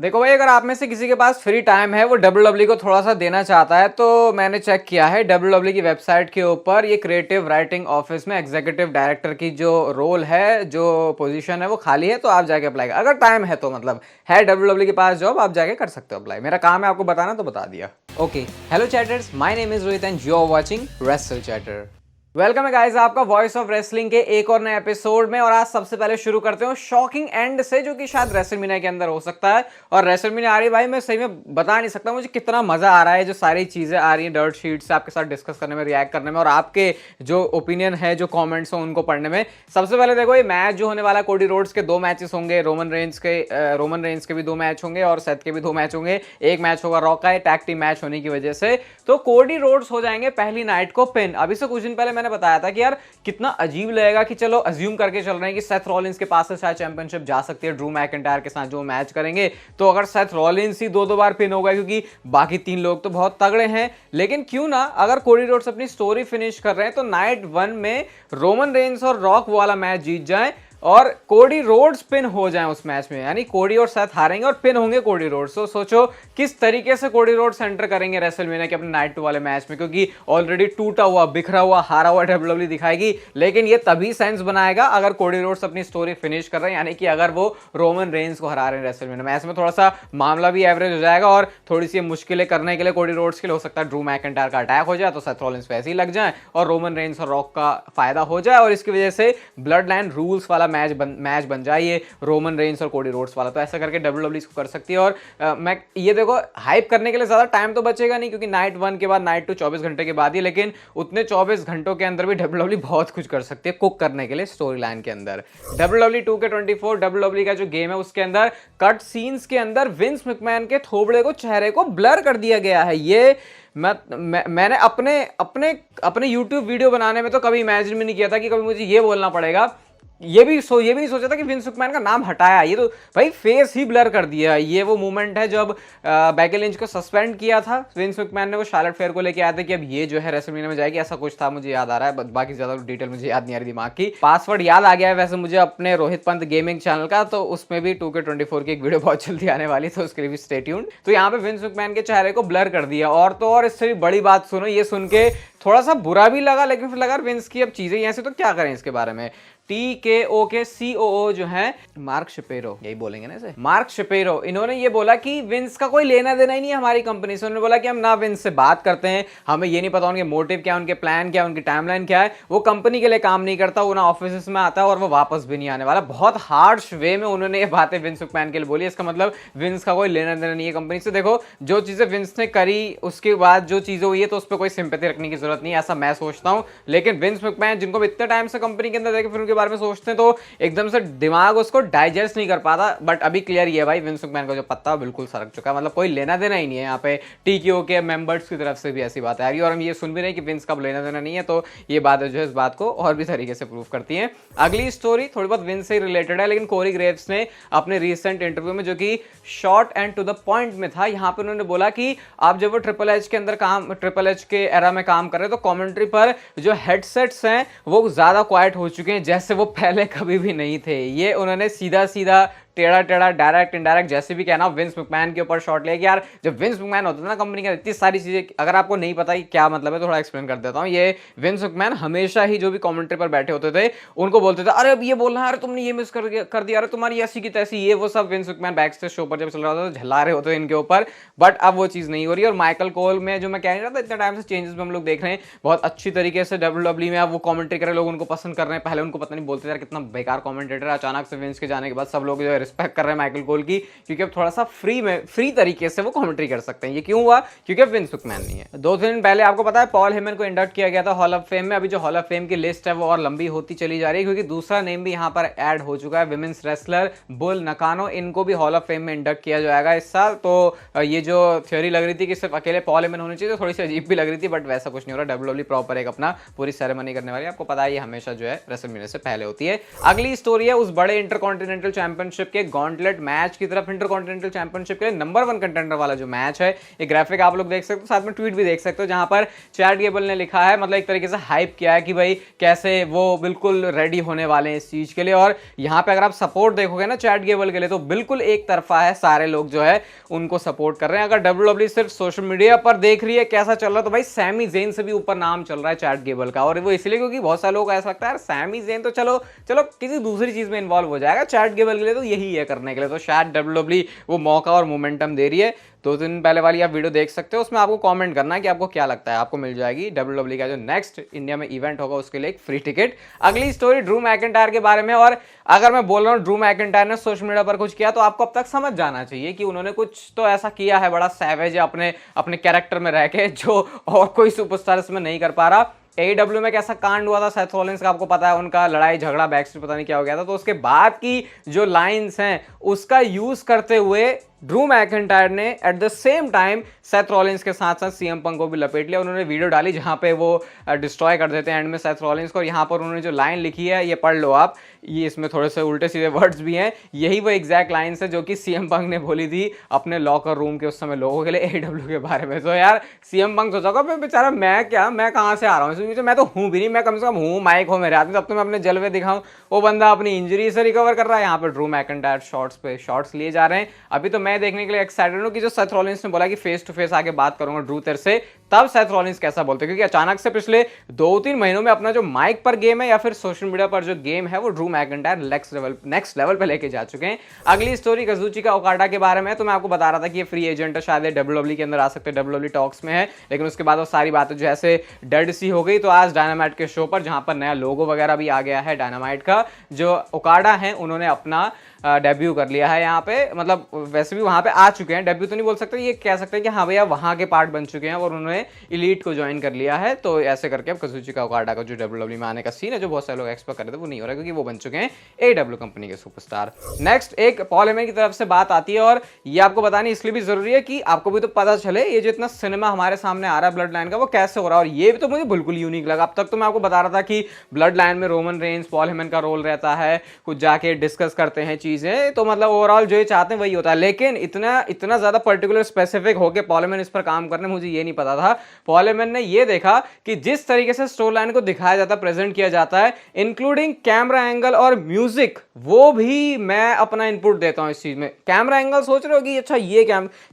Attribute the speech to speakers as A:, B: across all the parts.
A: देखो भाई, अगर आप में से किसी के पास फ्री टाइम है, वो डब्ल्यू को थोड़ा सा देना चाहता है, तो मैंने चेक किया है डब्ल्यू की वेबसाइट के ऊपर ये क्रिएटिव राइटिंग ऑफिस में एग्जीक्यूटिव डायरेक्टर की जो रोल है, जो पोजीशन है, वो खाली है। तो आप जाके अप्लाई कर, अगर टाइम है तो, मतलब है डब्ल्यू के पास जॉब, आप जाके कर सकते हो अप्लाई। मेरा काम है आपको बताना, तो बता दिया। Okay, hello chatters, my name is Rohit and you are watching Wrestle Chatter. Welcome है गाइस आपका वॉइस ऑफ रेसलिंग के एक और नए एपिसोड में। और आज सबसे पहले शुरू करते हो शॉकिंग एंड से, जो कि शायद रेसलमेनिया के अंदर हो सकता है। और रेसलमेनिया आ रही है भाई, मैं सही में बता नहीं सकता मुझे कितना मजा आ रहा है। जो सारी चीजें आ रही हैं डर्ट शीट से आपके साथ डिस्कस करने में, रिएक्ट करने में, और आपके जो ओपिनियन है, जो कॉमेंट्स हैं, उनको पढ़ने में। सबसे पहले देखो, ये मैच जो होने वाला, कोडी रोड्स के 2 मैचेस होंगे, रोमन रेंज के भी 2 मैच होंगे और सेथ के भी 2 मैच होंगे। एक मैच होगा रॉ का, टैग टीम मैच होने की वजह से। तो कोडी रोड्स हो जाएंगे पहली नाइट को पिन। अभी से कुछ दिन पहले मैंने बताया था कि यार कितना अजीब लगेगा कि चलो अज्यूम करके चल रहे हैं कि सेथ रॉलिंस के पास से शायद चैंपियनशिप जा सकती है ड्रू मैकिंटायर के साथ जो मैच करेंगे। तो अगर सेथ रॉलिंस ही 2-2 बार पिन होगा, क्योंकि बाकी 3 लोग तो बहुत तगड़े हैं, लेकिन क्यों ना, अगर कोडी रोड्स अपनी स्टोरी फिनिश कर रहे हैं तो नाइट 1 में रोमन रेंस और रॉक वाला मैच जीत जाए और कोडी रोड्स पिन हो जाए उस मैच में। यानी कोडी और सेथ हारेंगे और पिन होंगे कोडी रोड्स। तो सोचो किस तरीके से कोडी रोड्स एंटर करेंगे रेसलमेनिया के अपने नाइट 2 वाले मैच में, क्योंकि ऑलरेडी टूटा हुआ, बिखरा हुआ, हारा हुआ डब्ल्यूडब्ल्यू दिखाएगी। लेकिन ये तभी सेंस बनाएगा अगर कोडी रोड्स अपनी स्टोरी फिनिश कर रहे हैं, यानी कि अगर वो रोमन रेंस को हरा रहे हैं रेसलमेनिया में। ऐसे में थोड़ा सा मामला भी एवरेज हो जाएगा और थोड़ी सी मुश्किलें करने के लिए कोडी रोड्स के लिए हो सकता है ड्रू मैकिंटायर का अटैक हो जाए तो सेथ रॉलिंस वैसे ही लग जाए और रोमन रेंस और रॉक का फायदा हो जाए, और इसकी वजह से ब्लड लाइन रूल्स वाला मैच बन जाए ये रोमन रेंस और कोडी रोड्स वाला। तो ऐसा करके डब्ल्यूडब्ल्यू इसको कर सकती है। और मैं ये देखो, हाइप करने के लिए ज्यादा टाइम तो बचेगा नहीं, क्योंकि नाइट 1 के बाद नाइट 2 24 घंटे के बाद ही, लेकिन उतने 24 घंटों के अंदर भी डब्ल्यूडब्ल्यू बहुत कुछ कर सकती है कुक करने के लिए स्टोरी लाइन के अंदर। डब्ल्यूडब्ल्यू 2K24 डब्ल्यूडब्ल्यू का जो गेम है, उसके अंदर कट सीन्स के अंदर विंस मैकमैन के थोबड़े को, चेहरे को ब्लर कर दिया गया है। ये मैंने अपने YouTube वीडियो बनाने में तो कभी इमेजिन भी नहीं किया था कि कभी मुझे ये बोलना पड़ेगा। ये भी नहीं सोचा था कि विंस मैकमैन का नाम हटाया। ये तो भाई फेस ही ब्लर कर दिया। ये वो मोमेंट है जब बेकी लिंच को सस्पेंड किया था विंस मैकमैन ने, वो शार्लेट फेयर को लेके आया था कि अब ये जो है रेसलमेनिया में जाएगी, ऐसा कुछ था, मुझे याद आ रहा है। बाकी ज्यादा डिटेल मुझे याद नहीं आ रही दिमाग की। पासवर्ड याद आ गया है वैसे मुझे अपने रोहित पंत गेमिंग चैनल का, तो उसमें भी 2K24 की एक वीडियो बहुत जल्दी आने वाली, तो उसके लिए भी स्टे ट्यून्ड। तो यहाँ पे विंस मैकमैन के चेहरे को ब्लर कर दिया। और तो और इससे भी बड़ी बात सुनो, ये सुन के थोड़ा सा बुरा भी लगा, लेकिन फिर लगा विंस की अब चीजें ऐसे तो क्या करें इसके बारे में। TKO के COO जो है मार्क शिपेरो, यही बोलेंगे ना इसे, मार्क शिपेरो, इन्होंने ये बोला कि विंस का कोई लेना देना ही नहीं है हमारी कंपनी से। उन्होंने बोला कि हम ना विंस से बात करते हैं, हमें ये नहीं पता उनके मोटिव क्या, उनके प्लान क्या, उनकी टाइमलाइन क्या है। वो कंपनी के लिए काम नहीं करता, वो ना ऑफिस में आता है और वो वापस भी नहीं आने वाला। बहुत हार्श वे में उन्होंने ये बातें विंस मैकमैन के लिए बोली। इसका मतलब विंस का कोई लेना देना नहीं है कंपनी से। देखो, जो चीजें विंस ने करी उसके बाद जो चीजें हुई है, तो उस पर कोई सिंपैथी रखने की जरूरत नहीं है, ऐसा मैं सोचता हूं। लेकिन विंस मैकमैन, जिनको इतने टाइम से कंपनी के अंदर देखे, फिर बारे में सोचते हैं तो एकदम से दिमाग उसको डाइजेस्ट नहीं कर पाता। बट अभी क्लियर ये है भाई, विंस मैकमैन का जो पत्ता बिल्कुल सरक चुका है। मतलब कोई लेना देना ही नहीं है यहाँ पे। TKO के मेंबर्स की तरफ से भी ऐसी बात आ रही है, और हम ये सुन भी रहे कि विंस का लेना देना नहीं है। तो ये बात जो है इस बात को और भी तरीके से प्रूव करती है। अगली स्टोरी थोड़ी बहुत विंस से रिलेटेड है, लेकिन कोरी ग्रेव्स ने अपने रिसेंट इंटरव्यू में, जो कि short and to the point में था, यहाँ पे उन्होंने बोला कि आप जब वो ट्रिपल एच के एरा में काम कर रहे हैं, तो कमेंट्री पर जो हेडसेट्स हैं वो ज्यादा क्वाइट हो चुके हैं, जैसे वो पहले कभी भी नहीं थे। ये उन्होंने सीधा सीधा, टेढ़ा टेढ़ा, डायरेक्ट इनडायरेक्ट, जैसे भी कहना, विंस मैकमैन के ऊपर शॉट लिया कि यार जब विंस मैकमैन होता था ना कंपनी का, इतनी सारी चीजें, अगर आपको नहीं पता कि क्या मतलब है, थोड़ा एक्सप्लेन कर देता हूं। ये विंस मैकमैन हमेशा ही जो भी कमेंट्री पर बैठे होते थे उनको बोलते थे, अरे अब ये बोलना है, अरे तुमने ये मिस कर दिया, अरे तुम्हारी ऐसी की तैसी, ये वो सब Vince McMahon back stage show पर जब चल रहा था तो झल्ला रहे होते थे इनके ऊपर। बट अब वो चीज नहीं हो रही। और माइकल कोल में, जो मैं कह रहा था, इतने टाइम से चेंजेस हम लोग देख रहे हैं बहुत अच्छी तरीके से डब्ल्यूडब्ल्यू में। अब वो कमेंट्री कर रहे, लोग उनको पसंद कर रहे हैं। पहले उनको पता नहीं, बोलते थे कितना बेकार कमेंटेटर है, अचानक से विंस के जाने के बाद सब लोग जो है रिस्पेक्ट कर रहे हैं माइकल कोल की, क्योंकि अब थोड़ा सा फ्री तरीके से वो कमेंट्री कर सकते हैं। ये क्यों हुआ? क्योंकि अब विंस मैकमैन नहीं है। 2 दिन पहले आपको पता है पॉल हेमन को इंडक्ट किया गया था हॉल ऑफ फेम में। अभी जो हॉल ऑफ फेम की लिस्ट है वो और लंबी होती चली जा रही है, क्योंकि दूसरा नेम भी यहाँ पर ऐड हो चुका है, विमेंस रेसलर बुल नकानो। इनको भी हॉल ऑफ फेम में इंडक्ट किया जाएगा इस साल। तो ये जो थ्योरी लग रही थी कि सिर्फ अकेले पॉल हेमन होनी चाहिए, तो थोड़ी सी अजीब भी लग रही थी, बट वैसा कुछ नहीं हो रहा। डब्ल्यूडब्ल्यू प्रॉपर एक अपना पूरी सेरेमनी करने वाली है। आपको पता है ये हमेशा जो है रेसलमेनिया से पहले होती है। अगली स्टोरी है उस बड़े इंटरकॉन्टिनेंटल चैंपियनशिप के गॉन्टलेट मैच की तरफ इंटरकॉन्टिनेंटल चैंपियनशिप के लिए नंबर 1 कंटेंडर वाला जो मैच है, ये ग्राफिक आप लोग देख सकते हो, साथ में ट्वीट भी देख सकते हो जहां पर चैट गेबल ने लिखा है, मतलब एक तरीके से हाइप किया है कि भाई कैसे वो बिल्कुल रेडी होने वाले हैं इस चीज के लिए। और यहाँ पे अगर आप सपोर्ट देखोगे ना चैट गेबल के लिए तो बिल्कुल एक तरफा है, सारे लोग जो है उनको सपोर्ट कर रहे हैं। अगर डब्ल्यूडब्ल्यूई सिर्फ सोशल मीडिया पर देख रही है कैसा चल रहा है, तो भाई सैमी ज़ेन से भी ऊपर नाम चल रहा है चैट गेबल का, और वो इसलिए क्योंकि बहुत सारे लोग ऐसा लगता है सैमी ज़ेन तो चलो किसी दूसरी चीज में इन्वॉल्व हो जाएगा, चैट गेबल के लिए तो यही है करने के लिए। तो शायद डब्ल्यूडब्ल्यूई वो मौका और मोमेंटम दे रही है। 2 दिन पहले वाली आप वीडियो देख सकते हो, उसमें आपको कमेंट करना है कि आपको क्या लगता है, आपको मिल जाएगी डब्ल्यूडब्ल्यूई का जो नेक्स्ट इंडिया में इवेंट होगा उसके लिए एक फ्री टिकट। अगली स्टोरी ड्रू मैकिंटायर के बारे में, और अगर मैं बोल रहा हूँ ड्रू मैकिंटायर ने सोशल मीडिया पर कुछ किया तो आपको अब तक समझ जाना चाहिए कि उन्होंने कुछ तो ऐसा किया है बड़ा सैवेज अपने अपने कैरेक्टर में रह के, जो और कोई सुपरस्टार इसमें नहीं कर पा रहा। AEW में कैसा कांड हुआ था सेथ रॉलिंस का, आपको पता है, उनका लड़ाई झगड़ा बैकस्टेज पता नहीं क्या हो गया था, तो उसके बाद की जो लाइंस हैं उसका यूज करते हुए ड्रू मैकिंटायर ने at the same time Seth Rollins के साथ साथ सीएम पंक को भी लपेट लिया। उन्होंने वीडियो डाली जहां पे वो डिस्ट्रॉय कर देते हैं एंड में सेथ रॉलिंस को, और यहाँ पर उन्होंने जो लाइन लिखी है ये पढ़ लो आप, ये इसमें थोड़े से उल्टे सीधे वर्ड्स भी हैं, यही वो एग्जैक्ट लाइन्स है जो कि सीएम पंक ने बोली थी अपने लॉकर रूम के उस समय लोगों के लिए AEW के बारे में। तो यार सीएम पंक सोचा मैं बेचारा, मैं कहाँ से आ रहा हूँ, मैं तो हूँ भी नहीं, मैं कम से कम हूँ, माइक हो मेरे हाथ में, तब तो मैं अपने जलवे दिखाऊँ। वो बंदा अपनी इंजरी से रिकवर कर रहा है, यहाँ पर ड्रू मैकिंटायर शॉर्ट्स पे शॉर्ट्स लिए जा रहे हैं। अभी तो मैं देखने के लिए एक्साइटेड हूं कि जो सेथ रॉलिंस ने बोला कि फेस टू फेस आके बात करूंगा ड्रू तेरे से, तब सेथ रॉलिंस कैसा बोलते, क्योंकि अचानक से पिछले 2-3 महीनों में अपना जो माइक पर गेम है या फिर सोशल मीडिया पर जो गेम है वो ड्रू मैकिंटायर नेक्स्ट लेवल पे लेके जा चुके हैं। अगली स्टोरी काजुचिका ओकाडा के बारे में, तो मैं आपको बता रहा था कि ये फ्री एजेंट है, शायद डब्ल्यूडब्ल्यूई के अंदर आ सकते हैं, डब्ल्यूडब्ल्यूई टॉक्स में है, लेकिन उसके बाद वो सारी बातें जो ऐसे डेड सी हो गई। तो आज डायनामाइट के शो पर, जहां पर नया लोगो वगैरह भी आ गया है डायनामाइट का, जो ओकाडा है उन्होंने अपना डेब्यू कर लिया है यहाँ पे, मतलब वैसे भी वहाँ पे आ चुके हैं, डेब्यू तो नहीं बोल सकते, ये कह सकते हैं कि हाँ भैया वहाँ के पार्ट बन चुके हैं और उन्होंने इलीट को ज्वाइन कर लिया है। तो ऐसे करके अब काजुचिका ओकाडा का जो डब्ल्यूडब्ल्यूई में आने का सीन है, जो बहुत सारे लोग एक्सपेक्ट कर रहे थे, वो नहीं हो रहा क्योंकि वो बन चुके हैं AEW कंपनी के सुपरस्टार। नेक्स्ट एक पॉल हेमन की तरफ से बात आती है, और ये आपको बतानी इसलिए भी जरूरी है कि आपको भी तो पता चले ये जो इतना सिनेमा हमारे सामने आ रहा है ब्लड लाइन का, वो कैसे हो रहा है। और ये भी तो मुझे बिल्कुल यूनिक लगा। अब तक तो मैं आपको बता रहा था कि ब्लड लाइन में रोमन रेंस, पॉल हेमन का रोल रहता है, कुछ जाके डिस्कस करते हैं चीजें, तो मतलब ओवरऑल जो ये चाहते हैं वही होता है। लेकिन इतना ज्यादा पर्टिकुलर स्पेसिफिक होके पॉल हेमन इस पर काम करने, मुझे ये नहीं पता था। पॉल हेमन ने ये देखा कि जिस तरीके से स्टोरी लाइन को दिखाया जाता है, प्रेजेंट किया जाता है, इंक्लूडिंग कैमरा एंगल और म्यूजिक, वो भी मैं अपना इनपुट देता हूं इस चीज में। कैमरा एंगल सोच रहे हो कि अच्छा ये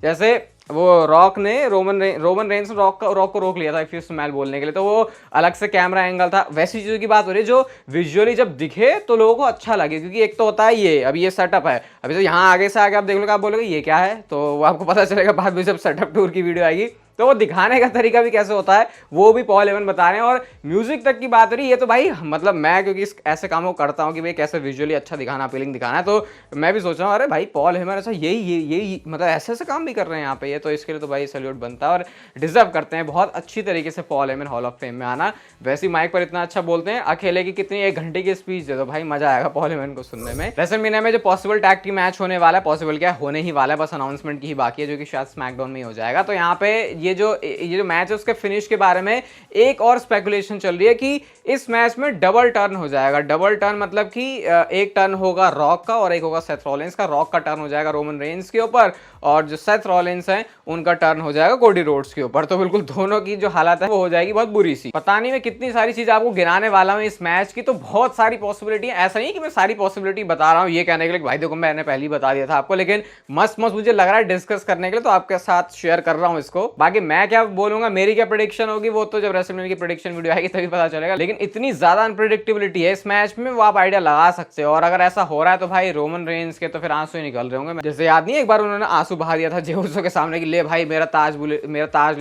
A: जैसे वो रॉक ने रोमन रेंस रॉक को रोक लिया था इफ यू स्मेल बोलने के लिए, तो वो अलग से कैमरा एंगल था। वैसी चीज़ों की बात हो रही है जो विजुअली जब दिखे तो लोगों को अच्छा लगे, क्योंकि एक तो होता है ये, अभी ये सेटअप है, अभी तो यहाँ आगे से आगे आप देख लो, आप बोलोगे ये क्या है, तो वो आपको पता चलेगा बाद में जब सेटअप टूर की वीडियो आएगी। तो वो दिखाने का तरीका भी कैसे होता है वो भी पॉल हेमन बता रहे हैं। और म्यूजिक तक की बात हो रही है, ये तो भाई मतलब मैं क्योंकि ऐसे कामों करता हूँ कि भाई कैसे विजुअली अच्छा दिखाना, अपीलिंग दिखाना है, तो मैं भी सोच रहा हूँ अरे भाई पॉल हेमन अच्छा यही मतलब ऐसे काम भी कर रहे हैं यहाँ पे, ये तो इसके लिए तो भाई सैल्यूट बनता है और डिजर्व करते हैं बहुत अच्छी तरीके से Paul Heyman hall of fame में आना। वैसे माइक पर इतना अच्छा बोलते हैं, अकेले की कितनी 1 घंटे की स्पीच दे दो भाई, मजा आएगा पॉल हेमन को सुनने में। रेसलमेनिया में जो पॉसिबल टैग टीम मैच होने वाला है, पॉसिबल क्या होने ही वाला है, बस अनाउंसमेंट की ही बाकी है, जो कि शायद स्मैकडाउन में ही हो जाएगा। तो यहाँ पे ये जो मैच है उसके फिनिश के बारे में एक और स्पेकुलेशन चल रही है कि इस मैच में डबल टर्न हो जाएगा। डबल टर्न मतलब कि एक टर्न होगा रॉक का और एक होगा सेथ रॉलिंस का। रॉक का टर्न हो जाएगा रोमन रेंस के ऊपर और जो सेथ रॉलिंस हैं उनका टर्न हो जाएगा कोडी रोड्स के ऊपर। तो बिल्कुल दोनों की जो हालत है वो हो जाएगी बहुत बुरी सी। पता नहीं मैं कितनी सारी चीज आपको गिनाने वाला हूं इस मैच की, तो बहुत सारी पॉसिबिलिटी है। ऐसा नहीं कि मैं सारी पॉसिबिलिटी बता रहा हूं ये कहने के लिए भाई देखो मैंने पहले ही बता दिया था आपको, लेकिन मस्त मुझे लग रहा है डिस्कस करने के लिए, तो आपके साथ शेयर कर रहा हूं इसको। बाकी मैं क्या बोलूंगा, मेरी क्या प्रेडिक्शन होगी वो तो जब रेसलमेनिया की प्रेडिक्शन वीडियो आएगी तभी पता चलेगा। लेकिन इतनी ज्यादा अनप्रेडिक्टेबिलिटी है इस मैच में, वो आप आइडिया लगा सकते हो। और अगर ऐसा हो रहा है तो भाई रोमन रेंस के तो फिर आंसू ही निकल रहे होंगे। जैसे याद नहीं एक बार उन्होंने आंसू बहा दिया था जेउसो के सामने कि ले भाई मेरा ताज ले,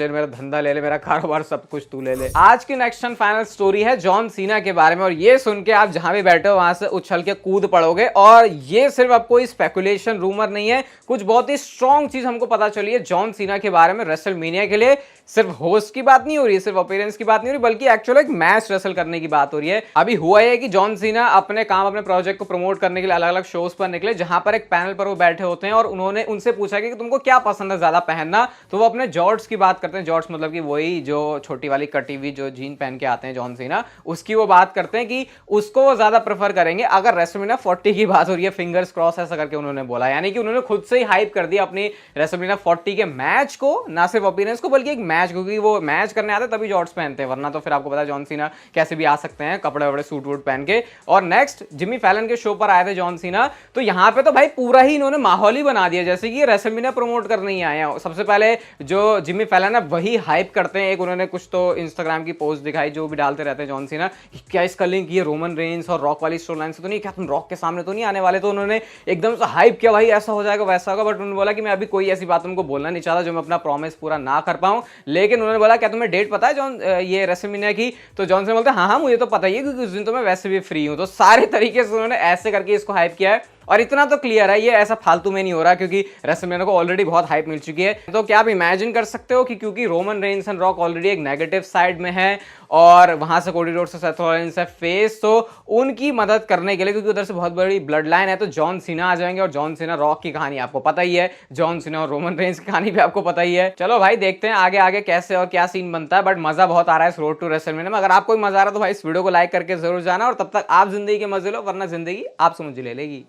A: मेरा धंधा ले ले, मेरा कारोबार सब कुछ तू ले ले। आज की नेक्स्ट एंड फाइनल स्टोरी है जॉन सीना के बारे में, और ये सुन के आप जहां भी बैठे हो वहां से उछल के कूद पड़ोगे। और ये सिर्फ अब कोई स्पेकुलेशन रूमर नहीं है, कुछ बहुत ही स्ट्रॉन्ग चीज हमको पता चली है जॉन सीना के बारे में रेसलमेनिया रेसलमेनिया के लिए सिर्फ होस्ट की बात नहीं हो रही है, सिर्फ अपीयरेंस की बात नहीं हो रही, बल्कि एक्चुअल एक मैच रेसल करने की बात हो रही है। अभी हुआ है कि जॉन सीना अपने प्रोजेक्ट को प्रमोट करने के लिए अलग अलग शोज पर निकले, जहां पर एक पैनल पर वो बैठे होते हैं और उन्होंने उनसे पूछा कि तुमको क्या पसंद है ज्यादा पहनना, तो वो अपने जॉर्ड्स की बात करते हैं। जॉर्ड्स मतलब कि वही जो छोटी वाली कटी हुई जो जीन पहन के आते हैं जॉन सीना, उसकी वो बात करते हैं कि उसको वो ज्यादा प्रेफर करेंगे अगर रेसलमेनिया 40 की बात हो रही है, फिंगर्स क्रॉस ऐसा करके उन्होंने बोला। यानी कि उन्होंने खुद से ही हाइप कर दिया अपनी रेसलमेनिया 40 के मैच को, ना सिर्फ अपीयरेंस को बल्कि एक मैच, क्योंकि वो मैच करने आते तभी जॉर्ड्स पहनते हैं, वरना तो फिर आपको पता है जॉन सीना कैसे भी आ सकते हैं कपड़े वपड़े सूट वूट पहन के। और नेक्स्ट जिमी फैलन के शो पर आए थे जॉन सीना, तो यहां पे तो भाई पूरा ही इन्होंने माहौल ही बना दिया जैसे कि रेसलमेनिया प्रमोट करने ही आए हैं। सबसे पहले जो जिमी फैलन है वही हाइप करते हैं, एक उन्होंने कुछ तो इंस्टाग्राम की पोस्ट दिखाई जो भी डालते रहते हैं जॉन सीना, क्या इसका लिंक ये रोमन रेंस और रॉक वाली स्टोरी लाइन से तो नहीं, क्या तुम रॉक के सामने तो नहीं आने वाले, तो उन्होंने एकदम से हाइप किया भाई ऐसा हो जाएगा वैसा होगा। बट उन्होंने बोला कि मैं अभी कोई ऐसी बात उनको बोलना नहीं चाहता जो मैं अपना प्रॉमिस पूरा ना कर पाऊं। लेकिन उन्होंने बोला क्या तुम्हें डेट पता है जॉन ये रेसलमेनिया की, तो जॉन से बोलते हैं हाँ मुझे तो पता ही है क्योंकि उस दिन तो मैं वैसे भी फ्री हूं। तो सारे तरीके से उन्होंने ऐसे करके इसको हाइप किया है। और इतना तो क्लियर है ये ऐसा फालतू में नहीं हो रहा, क्योंकि रेसलमेनिया को ऑलरेडी बहुत हाइप मिल चुकी है। तो क्या आप इमेजिन कर सकते हो कि क्योंकि Roman Reigns and rock already एक नेगेटिव साइड में है और वहां से कोडी रोड्स से सेथ रॉलिंस है फेस, तो उनकी मदद करने के लिए क्योंकि उधर से बहुत बड़ी ब्लड लाइन है, तो जॉन सीना आ जाएंगे। और जॉन सीना रॉक की कहानी आपको पता ही है, जॉन सीना और रोमन रेंस की कहानी भी आपको पता ही है। चलो भाई देखते हैं आगे आगे कैसे और क्या सीन बनता है, बट मजा बहुत आ रहा है इस रोड टू रेसलमेनिया में। अगर आपको मजा आ रहा है तो भाई इस वीडियो को लाइक करके जरूर जाना, और तब तक आप जिंदगी के मजे लो, वरना जिंदगी आपसे मुझे ले लेगी।